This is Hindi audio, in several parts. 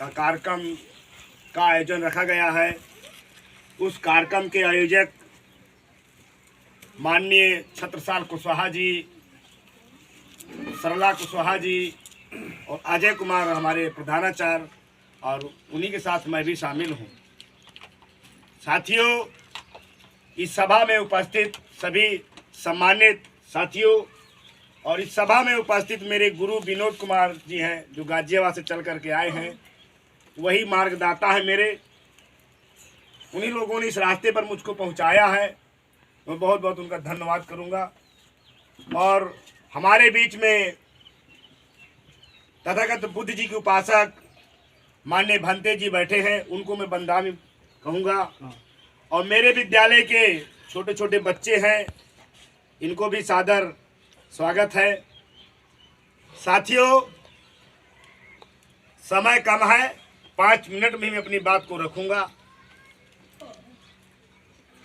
का कार्यक्रम का आयोजन रखा गया है। उस कार्यक्रम के आयोजक माननीय छत्रसाल कुशवाहा जी, सरला कुशवाहा जी और अजय कुमार हमारे प्रधानाचार्य, और उन्हीं के साथ मैं भी शामिल हूँ। साथियों, इस सभा में उपस्थित सभी सम्मानित साथियों और इस सभा में उपस्थित मेरे गुरु विनोद कुमार जी हैं, जो गाजियाबाद से चल करके आए हैं, वही मार्गदाता है मेरे। उन्हीं लोगों ने इस रास्ते पर मुझको पहुंचाया है, मैं बहुत बहुत उनका धन्यवाद करूंगा। और हमारे बीच में तथागत बुद्ध जी के उपासक माननीय भंते जी बैठे हैं, उनको मैं वंदना कहूँगा। और मेरे विद्यालय के छोटे छोटे बच्चे हैं, इनको भी सादर स्वागत है। साथियों, समय कम है, 5 मिनट में मैं अपनी बात को रखूंगा।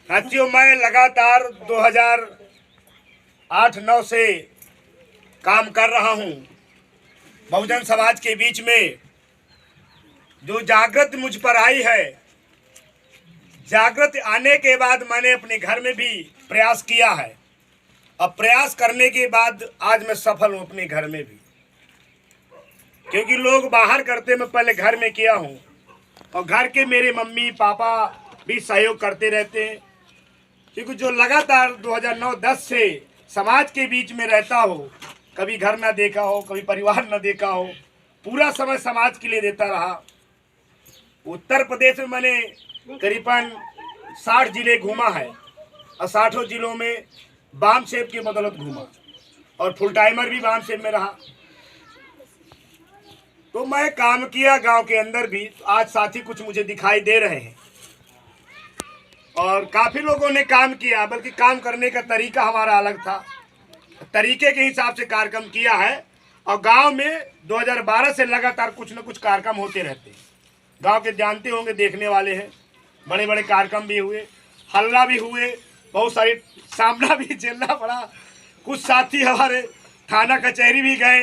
साथियों, मैं लगातार 2008-9 से काम कर रहा हूं बहुजन समाज के बीच में। जो जागृत मुझ पर आई है, जागृत आने के बाद मैंने अपने घर में भी प्रयास किया है। अब प्रयास करने के बाद आज मैं सफल हूं अपने घर में भी, क्योंकि लोग बाहर करते, मैं पहले घर में किया हूं। और घर के मेरे मम्मी पापा भी सहयोग करते रहते हैं, क्योंकि जो लगातार 2009-10 से समाज के बीच में रहता हो, कभी घर ना देखा हो, कभी परिवार ना देखा हो, पूरा समय समाज के लिए देता रहा। उत्तर प्रदेश में मैंने करीबन 60 जिले घूमा है और 60 जिलों में बाम सेब की बदौलत घूमा और फुल टाइमर भी बाम सेब में रहा। तो मैं काम किया गांव के अंदर भी। आज साथी कुछ मुझे दिखाई दे रहे हैं और काफी लोगों ने काम किया, बल्कि काम करने का तरीका हमारा अलग था। तरीके के हिसाब से कार्यक्रम किया है। और गांव में 2012 से लगातार कुछ न कुछ कार्यक्रम होते रहते हैं। गांव के जानते होंगे, देखने वाले हैं, बड़े बड़े कार्यक्रम भी हुए, हल्ला भी हुए, बहुत सारी सामना भी झेलना पड़ा। कुछ साथी हमारे थाना कचहरी भी गए,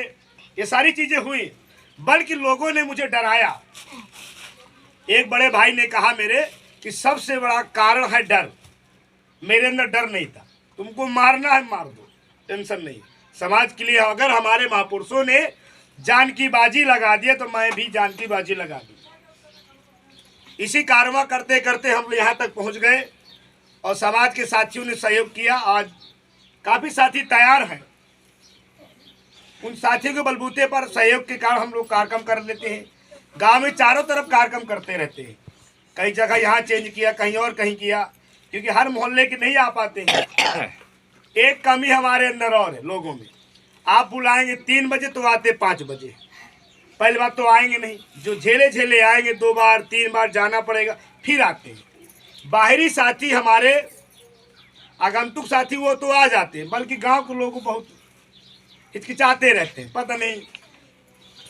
ये सारी चीजें हुई। बल्कि लोगों ने मुझे डराया। एक बड़े भाई ने कहा मेरे कि सबसे बड़ा कारण है डर। मेरे अंदर डर नहीं था। तुमको मारना है मार दो, टेंशन नहीं। समाज के लिए अगर हमारे महापुरुषों ने जान की बाजी लगा दिया तो मैं भी जान की बाजी लगा दी। इसी कारवा करते करते हम यहाँ तक पहुँच गए और समाज के साथियों ने सहयोग किया। आज काफी साथी तैयार हैं। उन साथियों के बलबूते पर सहयोग के कारण हम लोग कार्यक्रम कर लेते हैं। गांव में चारों तरफ कार्यक्रम करते रहते हैं। कई जगह यहाँ चेंज किया, कहीं और कहीं किया, क्योंकि हर मोहल्ले के नहीं आ पाते हैं। एक कमी हमारे अंदर और है लोगों में। आप बुलाएंगे 3 बजे तो आते 5 बजे। पहली बात तो आएंगे नहीं, जो झेले झेले आएंगे 2 बार 3 बार जाना पड़ेगा, फिर आते हैं। बाहरी साथी हमारे आगंतुक साथी वो तो आ जाते हैं, बल्कि गांव के लोग बहुत हिचकिचाते रहते हैं। पता नहीं,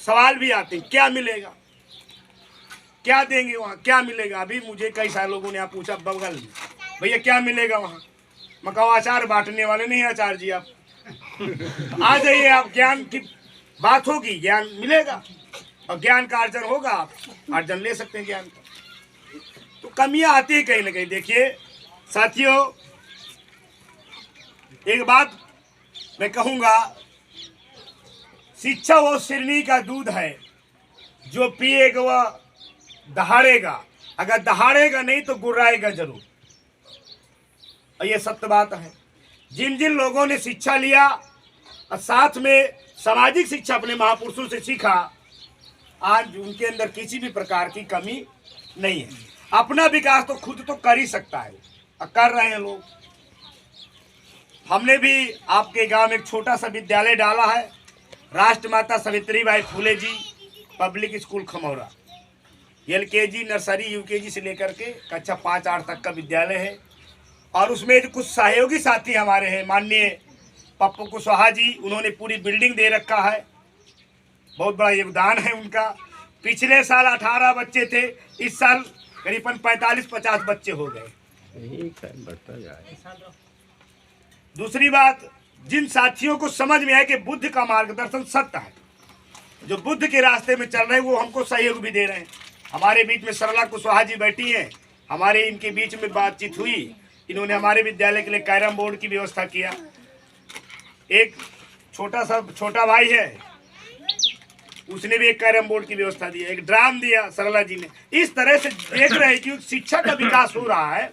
सवाल भी आते हैं, क्या मिलेगा, क्या देंगे वहाँ, क्या मिलेगा। अभी मुझे कई सारे लोगों ने यहाँ पूछा बगल में, भैया क्या मिलेगा वहाँ। मैं कहूँ अचार बांटने वाले नहीं आचार्य जी, आप आ जाइए, आप ज्ञान की बात होगी, ज्ञान मिलेगा और ज्ञान का अर्जन होगा, आप अर्जन ले सकते हैं ज्ञान का। तो कमियां आती है कहीं ना कहीं। देखिए साथियों, एक बात मैं कहूँगा, शिक्षा वो सिरनी का दूध है, जो पिएगा वह दहाड़ेगा, अगर दहाड़ेगा नहीं तो गुर्राएगा जरूर। और ये सत्य बात है। जिन जिन लोगों ने शिक्षा लिया और साथ में सामाजिक शिक्षा अपने महापुरुषों से सीखा, आज उनके अंदर किसी भी प्रकार की कमी नहीं है। अपना विकास तो खुद तो कर ही सकता है और कर रहे हैं लोग। हमने भी आपके गांव में एक छोटा सा विद्यालय डाला है, राष्ट्रमाता Savitribai Phule ji public school Khamaura. LKG nursery UKG से लेकर के कक्षा 5-8 तक का विद्यालय है। और उसमें जो कुछ सहयोगी साथी हमारे हैं, माननीय पप्पू कुशवाहा जी, उन्होंने पूरी बिल्डिंग दे रखा है। बहुत बड़ा योगदान है उनका। पिछले साल 18 बच्चे थे, इस साल करीबन 45-50 बच्चे हो गए। दूसरी बात, जिन साथियों को समझ में आए कि बुद्ध का मार्गदर्शन सत्य है, जो बुद्ध के रास्ते में चल रहे हैं वो हमको सहयोग भी दे रहे हैं। हमारे बीच में सरला कुशवाहा जी बैठी हैं, हमारे इनके बीच में बातचीत हुई, इन्होंने हमारे विद्यालय के लिए कैरम बोर्ड की व्यवस्था किया। एक छोटा भाई है, उसने भी एक कैरम बोर्ड की व्यवस्था दी, एक ड्राम दिया सरला जी ने। इस तरह से देख रहे हैं कि शिक्षा का विकास हो रहा है,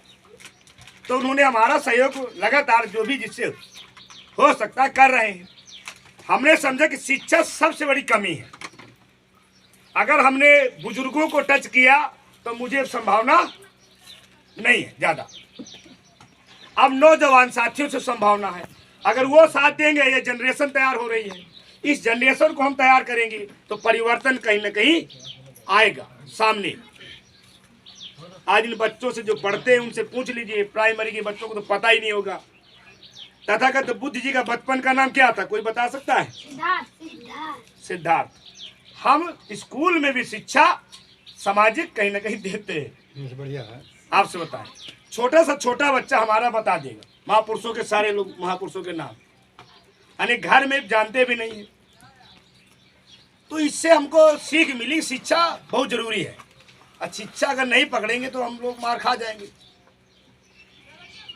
तो उन्होंने हमारा सहयोग लगातार जो भी जिससे हो सकता है कर रहे हैं। हमने समझा कि शिक्षा सबसे बड़ी कमी है। अगर हमने बुजुर्गों को टच किया तो मुझे संभावना नहीं है ज़्यादा। अब नौजवान साथियों से संभावना है, अगर वो साथ देंगे, ये जनरेशन तैयार हो रही है, इस जनरेशन को हम तैयार करेंगे तो परिवर्तन कहीं ना कहीं आएगा सामने। आज इन बच्चों से जो पढ़ते हैं उनसे पूछ लीजिए, प्राइमरी के बच्चों को तो पता ही नहीं होगा तथागत बुद्ध जी का बचपन का नाम क्या था, कोई बता सकता है? सिद्धार्थ। हम स्कूल में भी शिक्षा सामाजिक कहीं ना कहीं देते हैं। बढ़िया है। आपसे बताएं, छोटा सा छोटा बच्चा हमारा बता देगा महापुरुषों के, सारे लोग महापुरुषों के नाम, यानी घर में जानते भी नहीं है। तो इससे हमको सीख मिली, शिक्षा बहुत जरूरी है। और शिक्षा अगर नहीं पकड़ेंगे तो हम लोग मार खा जाएंगे,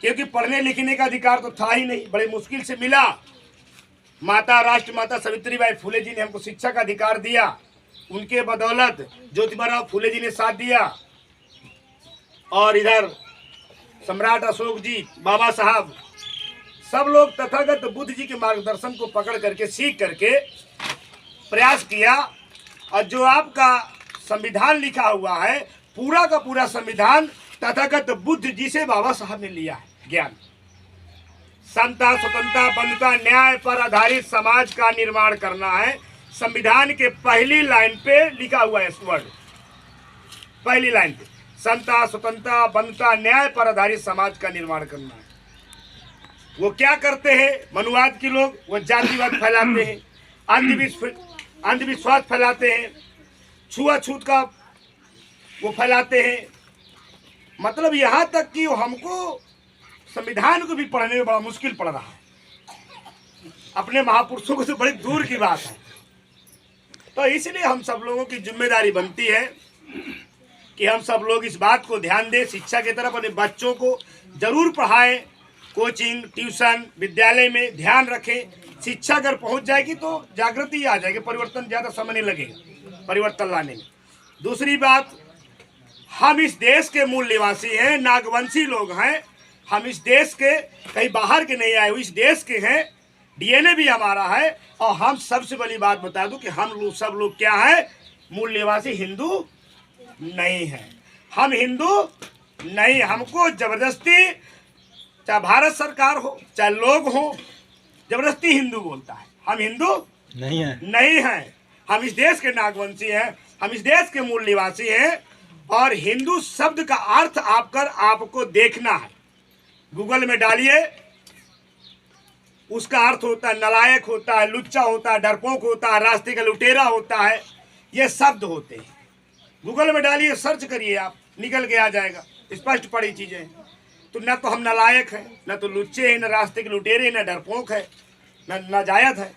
क्योंकि पढ़ने लिखने का अधिकार तो था ही नहीं, बड़े मुश्किल से मिला। राष्ट्रमाता सावित्रीबाई फुले जी ने हमको शिक्षा का अधिकार दिया, उनके बदौलत ज्योतिबा फुले जी ने साथ दिया, और इधर सम्राट अशोक जी, बाबा साहब, सब लोग तथागत बुद्ध जी के मार्गदर्शन को पकड़ करके, सीख करके प्रयास किया। और जो आपका संविधान लिखा हुआ है, पूरा का पूरा संविधान तथागत बुद्ध जी से बाबा साहब ने लिया है। ज्ञान, समता, स्वतंत्रता, बंधुता, न्याय पर आधारित समाज का निर्माण करना है। संविधान के पहली लाइन पे लिखा हुआ है इस वर्ड, पहली लाइन पे समता, स्वतंत्रता, बंधुता, न्याय पर आधारित समाज का निर्माण करना है। वो क्या करते हैं मनुवाद के लोग? वो जातिवाद फैलाते हैं, अंधविश्वास फैलाते हैं, छुआछूत का वो फैलाते हैं। मतलब यहाँ तक कि हमको संविधान को भी पढ़ने में बड़ा मुश्किल पड़ रहा है। अपने महापुरुषों को तो बड़ी दूर की बात है। तो इसलिए हम सब लोगों की जिम्मेदारी बनती है कि हम सब लोग इस बात को ध्यान दें, शिक्षा की तरफ अपने बच्चों को जरूर पढ़ाएं। कोचिंग, ट्यूशन, विद्यालय में ध्यान रखें। शिक्षा अगर पहुंच जाएगी तो जागृति आ जाएगी, परिवर्तन ज़्यादा समय नहीं लगेगा परिवर्तन लाने में। दूसरी बात, हम इस देश के मूल निवासी हैं, नागवंशी लोग हैं। हम इस देश के कहीं बाहर के नहीं आए हुए, इस देश के हैं। डीएनए भी हमारा है। और हम सबसे बड़ी बात बता दूं कि हम लोग सब लोग क्या है, मूल निवासी हिंदू नहीं है। हम हिंदू नहीं, हमको जबरदस्ती, चाहे भारत सरकार हो चाहे लोग हो, जबरदस्ती हिंदू बोलता है। हम हिंदू नहीं है। हम इस देश के नागवंशी हैं, हम इस देश के मूल निवासी हैं। और हिंदू शब्द का अर्थ आपको देखना है, गूगल में डालिए। उसका अर्थ होता है नालायक, होता है लुच्चा, होता है डरपोक, होता है रास्ते का लुटेरा, होता है। ये शब्द होते हैं, गूगल में डालिए, सर्च करिए, आप निकल के आ जाएगा, स्पष्ट पड़ी चीजें। तो न तो हम नालायक हैं, न तो लुच्चे हैं, न रास्ते के लुटेरे, न डरपोक है, न नाजायज है।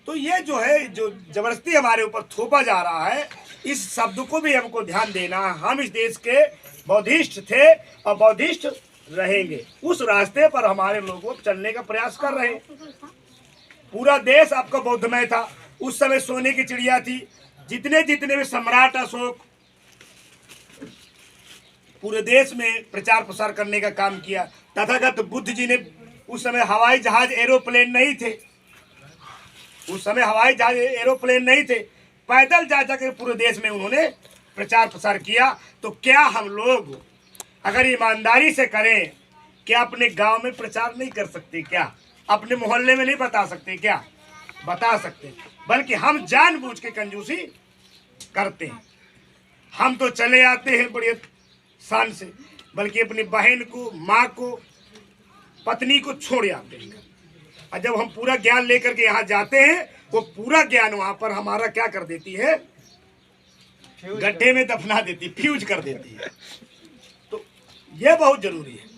तो ये जो है, जो जबरदस्ती हमारे ऊपर थोपा जा रहा है, इस शब्द को भी हमको ध्यान देना है। हम इस देश के बौद्धिस्ट थे और बौद्धिस्ट रहेंगे। उस रास्ते पर हमारे लोगों चलने का प्रयास कर रहे हैं। पूरा देश आपका बौद्धमय था। उस समय सोने की चिड़िया थी। जितने भी सम्राट अशोक पूरे देश में प्रचार प्रसार करने का काम किया। तथागत बुद्ध जी ने उस समय हवाई जहाज, एरोप्लेन नहीं थे, उस समय हवाई जहाज, एरोप्लेन नहीं थे, पैदल जा जाकर पूरे देश में उन्होंने प्रचार प्रसार किया। तो क्या हम लोग अगर ईमानदारी से करें, क्या अपने गांव में प्रचार नहीं कर सकते? क्या अपने मोहल्ले में नहीं बता सकते? क्या बता सकते? बल्कि हम जानबूझ के कंजूसी करते हैं। हम तो चले आते हैं बड़ी शान से, बल्कि अपनी बहन को, माँ को, पत्नी को छोड़ आते हैं। और जब हम पूरा ज्ञान लेकर के यहाँ जाते हैं, वो पूरा ज्ञान वहां पर हमारा क्या कर देती है, गड्ढे में दफना देती, फ्यूज कर देती है। तो ये बहुत जरूरी है।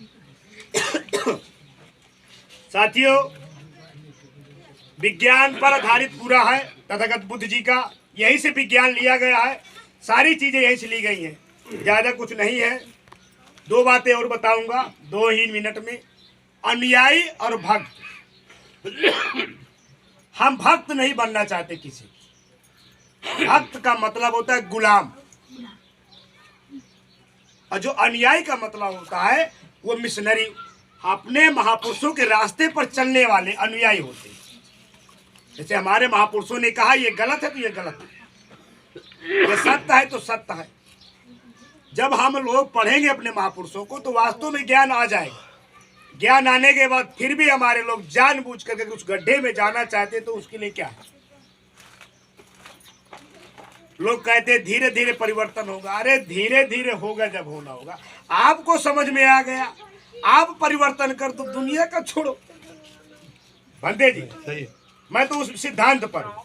साथियों, विज्ञान पर आधारित पूरा है। तथागत बुद्ध जी का यहीं से विज्ञान लिया गया है, सारी चीजें यहीं से ली गई हैं, ज्यादा कुछ नहीं है। दो बातें और बताऊंगा 2 ही मिनट में। अनुयायी और भक्त। हम भक्त नहीं बनना चाहते किसी। भक्त का मतलब होता है गुलाम, और जो अनुयायी का मतलब होता है वो मिशनरी, अपने महापुरुषों के रास्ते पर चलने वाले अनुयायी होते हैं। जैसे हमारे महापुरुषों ने कहा ये गलत है तो ये गलत है, ये सत्य है तो सत्य है। जब हम लोग पढ़ेंगे अपने महापुरुषों को तो वास्तव में ज्ञान आ जाएगा। ज्ञान आने के बाद फिर भी हमारे लोग जानबूझ करके उस गड्ढे में जाना चाहते तो उसके लिए क्या है? लोग कहते हैं धीरे धीरे परिवर्तन होगा। अरे धीरे धीरे होगा जब होना होगा। आपको समझ में आ गया, आप परिवर्तन कर दो, दुनिया का छोड़ो। बंदे जी सही, मैं तो उस सिद्धांत पर हूं।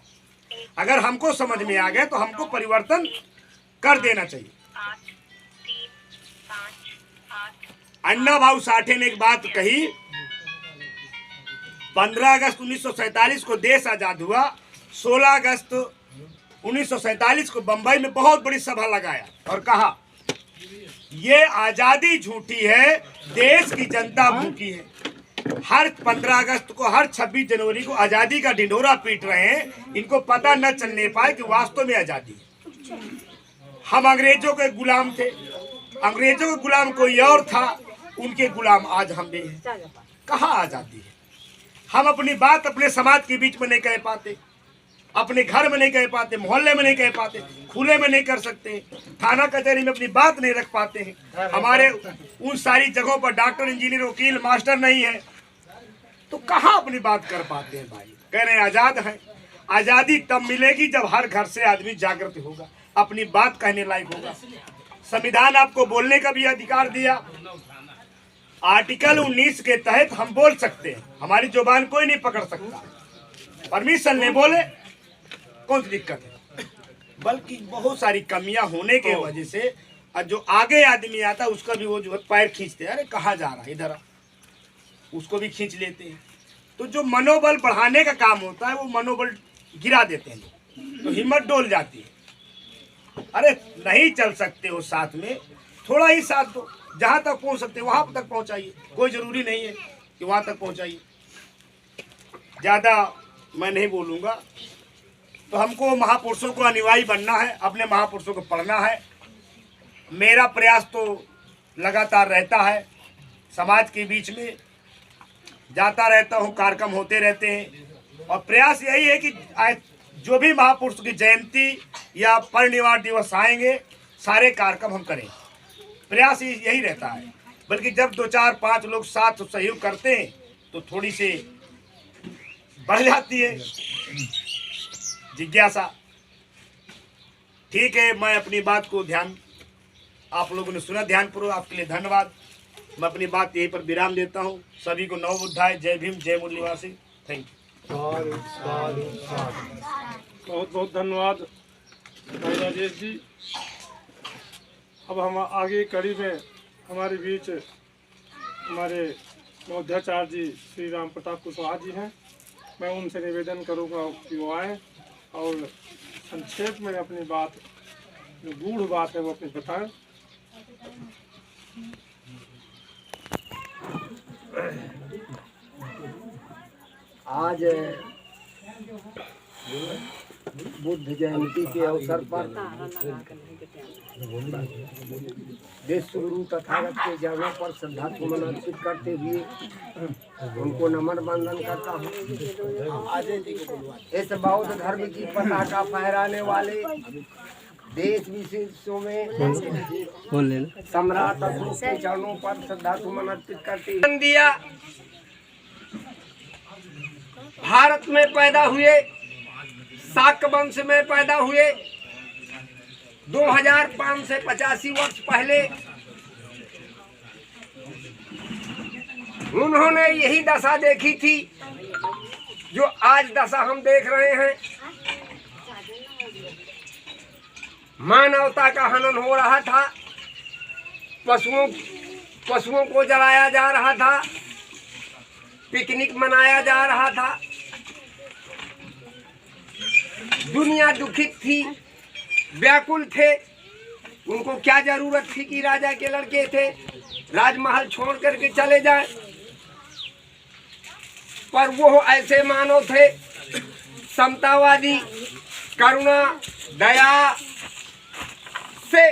अगर हमको समझ में आ गया तो हमको परिवर्तन कर देना चाहिए। अन्ना भाऊ साठे ने एक बात कही, 15 अगस्त 1947 को देश आजाद हुआ। 16 अगस्त 1947 को बंबई में बहुत बड़ी सभा लगाया और कहा ये आजादी झूठी है, देश की जनता भूखी है। हर 15 अगस्त को, हर 26 जनवरी को आजादी का ढिंढोरा पीट रहे हैं। इनको पता न चलने पाए कि वास्तव में आजादी है। हम अंग्रेजों के गुलाम थे, अंग्रेजों का गुलाम कोई और था, उनके गुलाम आज हम भी हैं। कहाँ आजादी है? हम अपनी बात अपने समाज के बीच में नहीं कह पाते, अपने घर में नहीं कह पाते, मोहल्ले में नहीं कह पाते, खुले में नहीं कर सकते, थाना कचहरी में अपनी बात नहीं रख पाते हैं। हमारे उन सारी जगहों पर डॉक्टर, इंजीनियर, वकील, मास्टर नहीं है, तो कहाँ अपनी बात कर पाते हैं भाई? कह रहे हैं आजाद हैं। आजादी तब मिलेगी जब हर घर से आदमी जागृत होगा, अपनी बात कहने लायक होगा। संविधान आपको बोलने का भी अधिकार दिया। आर्टिकल 19 के तहत हम बोल सकते हैं, हमारी जुबान कोई नहीं पकड़ सकता। परमिशन ले बोले, कौन सी दिक्कत है? बल्कि बहुत सारी कमियां होने के वजह से जो आगे आदमी आता है उसका भी वो जो है पैर खींचते हैं। अरे कहाँ जा रहा है, इधर उसको भी खींच लेते हैं। तो जो मनोबल बढ़ाने का काम होता है वो मनोबल गिरा देते हैं, तो हिम्मत डोल जाती है। अरे नहीं चल सकते हो साथ में, थोड़ा ही साथ दो, जहाँ तक पहुँच सकते वहाँ तक पहुँचाइए। कोई ज़रूरी नहीं है कि वहाँ तक पहुँचाइए। ज़्यादा मैं नहीं बोलूँगा। तो हमको महापुरुषों को अनुयायी बनना है, अपने महापुरुषों को पढ़ना है। मेरा प्रयास तो लगातार रहता है, समाज के बीच में जाता रहता हूँ, कार्यक्रम होते रहते हैं। और प्रयास यही है कि जो भी महापुरुष की जयंती या परिनिर्वाण दिवस आएंगे, सारे कार्यक्रम हम करें। प्रयास यही रहता है। बल्कि जब 2, 4, 5 लोग साथ सहयोग करते हैं तो थोड़ी सी बढ़ जाती है जिज्ञासा। ठीक है, मैं अपनी बात को आप लोगों ने सुना ध्यानपूर्वक, आपके लिए धन्यवाद। मैं अपनी बात यहीं पर विराम देता हूँ। सभी को नव बुद्धाय, जय भीम, जय मूल निवासी। Thank you. बहुत बहुत धन्यवाद भाई राजेश जी। अब हम आगे कड़ी में हमारे बीच हमारे महोदयाचार्य जी श्री राम प्रताप कुशवाहा जी हैं। मैं उनसे निवेदन करूंगा कि वो आएँ और संक्षेप में अपनी बात, जो गूढ़ बात है वो अपनी बताएं। आज बुद्ध जयंती के अवसर पर विश्वगुरु तथागत के चरणों पर श्रद्धा सुमन अर्पित करते हुए उनको नमन वंदन करता हूँ। इस बौद्ध धर्म की पताका फहराने वाले देश विदेशों में सम्राट अशोक के चरणों पर श्रद्धा सुमन अर्पित करते दिया। भारत में पैदा हुए, शाक्त वंश में पैदा हुए, 2585 वर्ष पहले उन्होंने यही दशा देखी थी जो आज दशा हम देख रहे हैं। मानवता का हनन हो रहा था, पशुओं को जलाया जा रहा था, पिकनिक मनाया जा रहा था, दुनिया दुखित थी, व्याकुल थे। उनको क्या जरूरत थी कि राजा के लड़के थे राजमहल छोड़ करके चले जाएं, पर वो ऐसे मानव थे, समतावादी, करुणा, दया से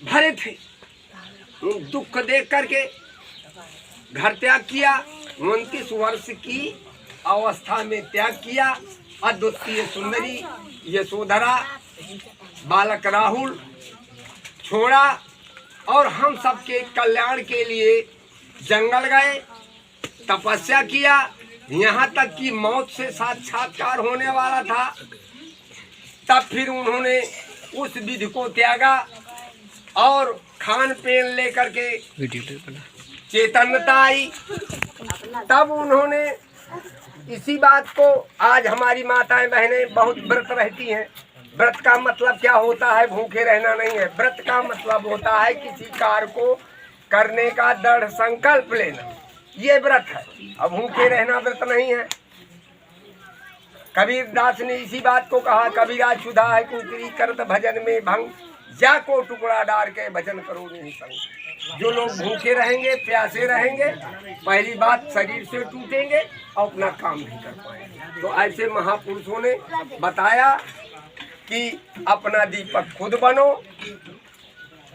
भरे थे। दुख देख करके घर त्याग किया, 29 वर्ष की अवस्था में त्याग किया। अद्वितीय सुंदरी यशोधरा, बालक राहुल छोड़ा और हम सबके कल्याण के लिए जंगल गए, तपस्या किया। यहाँ तक कि मौत से साक्षात्कार होने वाला था, तब फिर उन्होंने उस विधि को त्यागा और खान पीन लेकर के चेतनता आई। तब उन्होंने इसी बात को, आज हमारी माताएं बहनें बहुत व्रत रहती हैं। व्रत का मतलब क्या होता है? भूखे रहना नहीं है। व्रत का मतलब होता है किसी कार्य को करने का दृढ़ संकल्प लेना, ये व्रत है। अब भूखे रहना व्रत नहीं है। कबीरदास ने इसी बात को कहा, कबीरा क्षुधा है कुकरी करत भजन में भंग, जा को टुकड़ा डार के भजन करो नहीं संग। जो लोग भूखे रहेंगे, प्यासे रहेंगे, पहली बात शरीर से टूटेंगे और अपना काम नहीं कर पाएंगे। तो ऐसे महापुरुषों ने बताया कि अपना दीपक खुद बनो,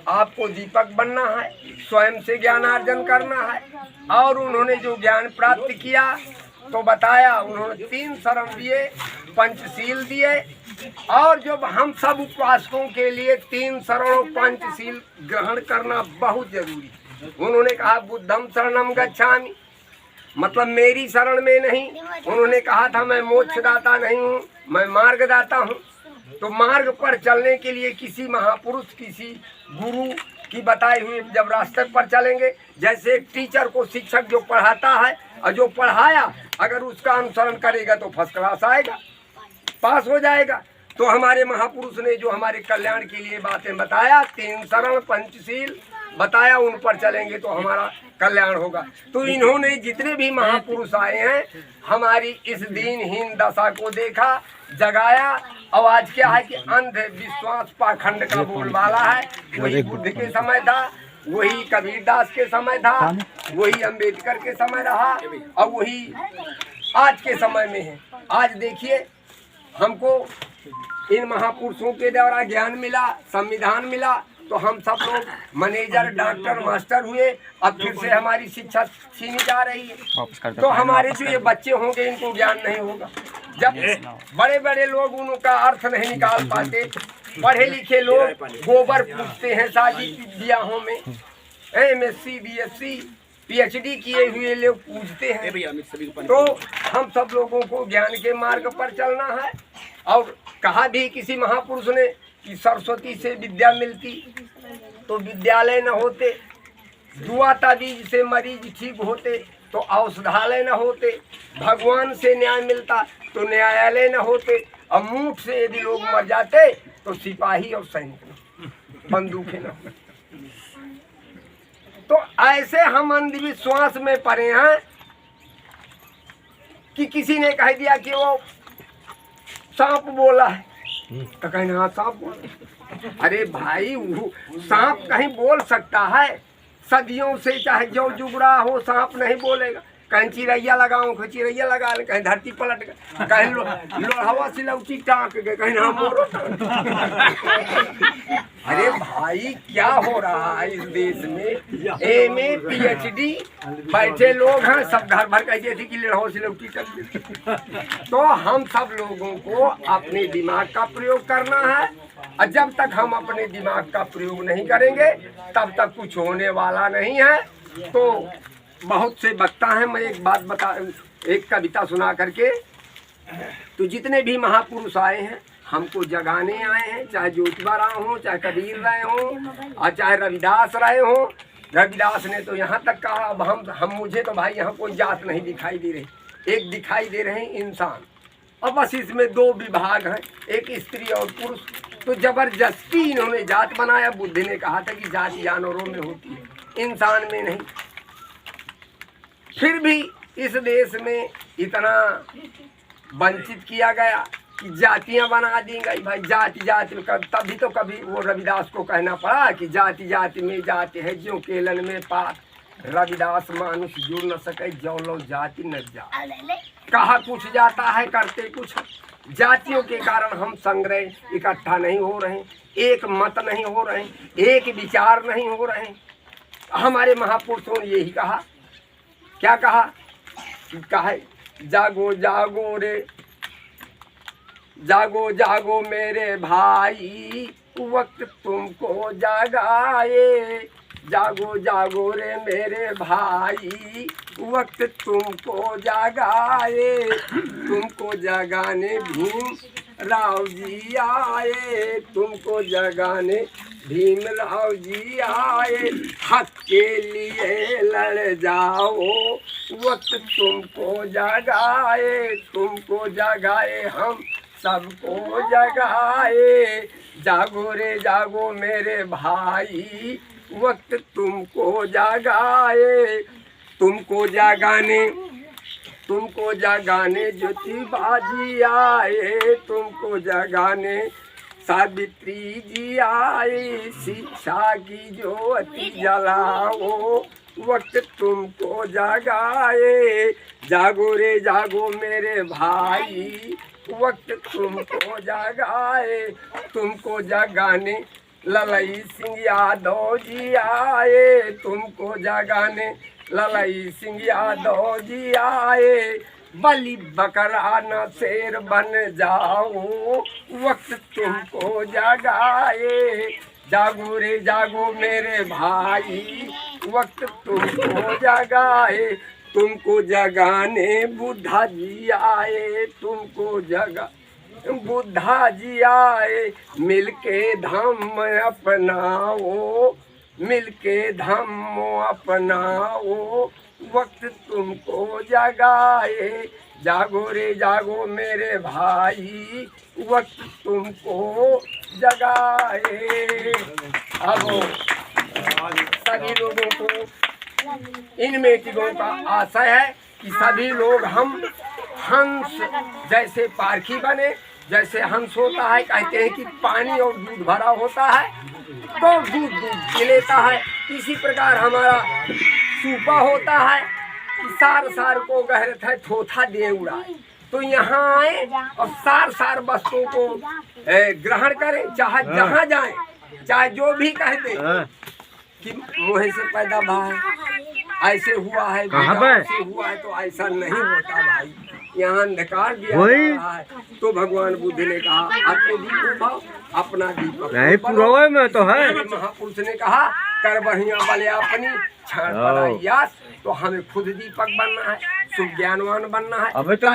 आपको दीपक बनना है, स्वयं से ज्ञानार्जन करना है। और उन्होंने जो ज्ञान प्राप्त किया तो बताया, उन्होंने 3 शरण दिए, पंचशील दिए। और जब हम सब उपासकों के लिए 3 शरण और पंचशील ग्रहण करना बहुत जरूरी है। उन्होंने कहा बुद्धम शरणम गच्छामि, मतलब मेरी शरण में नहीं। उन्होंने कहा था मैं मोक्षदाता नहीं हूँ, मैं मार्गदाता हूँ। तो मार्ग पर चलने के लिए किसी महापुरुष, किसी गुरु की बताए हुए जब रास्ते पर चलेंगे, जैसे एक टीचर को शिक्षक जो पढ़ाता है और जो पढ़ाया अगर उसका अनुसरण करेगा तो फर्स्ट क्लास आएगा, पास हो जाएगा। तो हमारे महापुरुष ने जो हमारे कल्याण के लिए बातें बताया, 3 शरण पंचशील बताया, उन पर चलेंगे तो हमारा कल्याण होगा। तो इन्होंने जितने भी महापुरुष आए हैं, हमारी इस दीनहीन दशा को देखा, जगाया। और आज क्या है कि अंध विश्वास पाखंड का बोलबाला है। वही बुद्ध के समय था, वही कबीरदास के समय था, वही अंबेडकर के समय रहा और वही आज के समय में है। आज देखिए हमको इन महापुरुषों के द्वारा ज्ञान मिला, संविधान मिला, तो हम सब लोग मैनेजर, डॉक्टर, मास्टर हुए। अब फिर से हमारी शिक्षा छीनी जा रही है। तो हमारे जो ये बच्चे होंगे इनको ज्ञान नहीं होगा। जब बड़े बड़े लोग उनका अर्थ नहीं निकाल पाते, पढ़े लिखे लोग गोबर पूछते हैं शादी ब्याहों में, MSc, BSc, PhD किए हुए लोग पूछते हैं। तो हम सब लोगों को ज्ञान के मार्ग पर चलना है। और कहा भी किसी महापुरुष ने कि सरस्वती से विद्या मिलती तो विद्यालय न होते, दुआ ताबीज से मरीज ठीक होते तो औषधालय न होते, भगवान से न्याय मिलता तो न्यायालय न होते, और मूठ से यदि लोग मर जाते तो सिपाही और सैनिक बंदूकें न होती। तो ऐसे हम अंधविश्वास में पड़े हैं कि किसी ने कह दिया कि वो सांप बोला है, तो कहना हाँ सांप बोला। अरे भाई, वो सांप कहीं बोल सकता है? सदियों से चाहे जो जुगड़ा हो, सांप नहीं बोलेगा। कहीं चिड़ैया लगाऊं, कहीं चिड़ैया लगा ले, कहीं धरती पलट गए, कहीं लोहवा सिलौटी टाँक गए, कहीं ना मोरो। अरे भाई, क्या हो रहा है इस देश में? MA PhD बैठे लोग हैं, सब घर भर कहते थे कि लोहवा सिलौटी टाँक। तो हम सब लोगों को अपने दिमाग का प्रयोग करना है, और जब तक हम अपने दिमाग का प्रयोग नहीं करेंगे तब तक कुछ होने वाला नहीं है। तो बहुत से वक्ता हैं, मैं एक बात एक कविता सुना करके, तो जितने भी महापुरुष आए हैं हमको जगाने आए हैं, चाहे ज्योतिबा राम हो, चाहे कबीर रहे हो, और चाहे रविदास रहे हो। रविदास ने तो यहाँ तक कहा, अब हम मुझे तो भाई यहाँ कोई जात नहीं दिखाई दे रही, एक दिखाई दे रहे हैं इंसान। और बस इसमें 2 विभाग हैं, एक स्त्री और पुरुष। तो जबरदस्ती इन्होंने जात बनाया। बुद्ध ने कहा था कि जात जानवरों में होती है, इंसान में नहीं। फिर भी इस देश में इतना वंचित किया गया, कि जातियां बना दी गई। भाई जाति जाति में तभी तो कभी वो रविदास को कहना पड़ा कि जाति जाति में जाति है ज्यों केलन में पात, रविदास मानुष जुड़ न सके जो लो जाति न जा। कहा कुछ जाता है करते कुछ, जातियों के कारण हम संग्रह इकट्ठा नहीं हो रहे, एक मत नहीं हो रहे, एक विचार नहीं हो रहे। हमारे महापुरुषों ने यही कहा, क्या कहा? कहा जागो जागो रे, जागो जागो मेरे भाई, वक्त तुमको जगाए। जागो जागो रे मेरे भाई, वक्त तुमको जगाए। तुमको जगाने भीम राव जी आए, तुमको जगाने भीम राव जी आए। हक के लिए लड़ जाओ, वक्त तुमको जगाए। तुमको जगाए हम सबको जगाए। जागो रे जागो मेरे भाई, वक्त तुमको जगाए। तुमको जगाने ज्योतिबाजी आए, तुमको जगाने सावित्री जी आए। शिक्षा की ज्योति जलाओ, वक्त तुमको जगाए। जागो रे जागो मेरे भाई, वक्त तुमको जगाए। तुमको जगाने ललई सिंह यादव जी आए, तुमको जगाने ललई सिंह यादव जी आए। बलि बकरा न शेर बन जाओ, वक्त तुमको जगाए। जागो रे जागो मेरे भाई, वक्त तुमको जगाए। तुमको जगाने बुद्धा जी आए, तुमको जगा बुद्धा जी आए। मिलके धम्म अपनाओ, मिलके धम्म अपनाओ, वक्त तुमको जगाए। जागो रे जागो मेरे भाई, वक्त तुमको जगाए। अब सभी लोगों को इन मीटिंगों का आशय है कि सभी लोग हम हंस जैसे पारखी बने। जैसे हंस होता है, कहते हैं कि पानी और दूध भरा होता है तो दूध पी लेता है, इसी प्रकार हमारा सूपा होता है कि सार सार को गहरत है थोथा दे उड़ाए। तो यहाँ आए और सार सार वस्तुओं को ग्रहण करें, चाहे जहाँ जाए, चाहे जो भी कह दे कि मुँह से पैदा भाई ऐसे हुआ है, ऐसे हुआ है, तो ऐसा नहीं होता भाई। यहाँ अंधकार दिया जा रहा है। तो भगवान बुद्ध ने कहा अपने दीप उठाओ, अपना दीपक नहीं पुरोवे में तो है। महापुरुष ने कहा कर बढ़िया बले अपनी छाड़ पड़ायास। तो हमें खुद दीपक बनना है, शुभ ज्ञानवान बनना है, अभी तो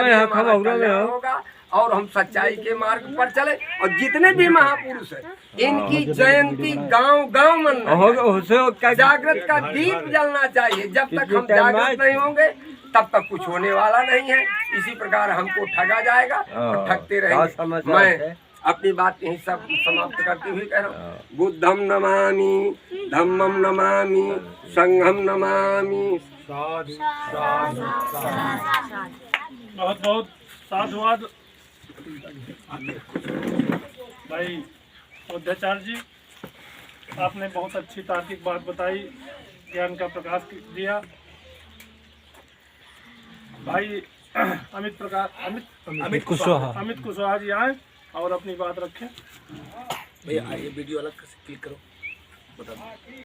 होगा और हम सच्चाई के मार्ग पर चले। और जितने भी महापुरुष हैं इनकी जयंती गांव गांव मनना, जागृत का दीप जलना चाहिए। जब तक हम जागृत नहीं होंगे तब तक कुछ होने वाला नहीं है। इसी प्रकार हमको ठगा जाएगा और ठगते रहेंगे। मैं अपनी बात यही सब समाप्त करते हुए कह रहा हूँ, बुद्धम नमामि, धम्मम नमामि, संघम नमामि। बहुत बहुत साधुवाद भाई बुद्धाचार्य जी, आपने बहुत अच्छी तार्किक बात बताई, ज्ञान का प्रकाश दिया। भाई अमित कुशवाहा जी आए और अपनी बात रखें। भैया ये वीडियो अलग से क्लिक करो, बता दो।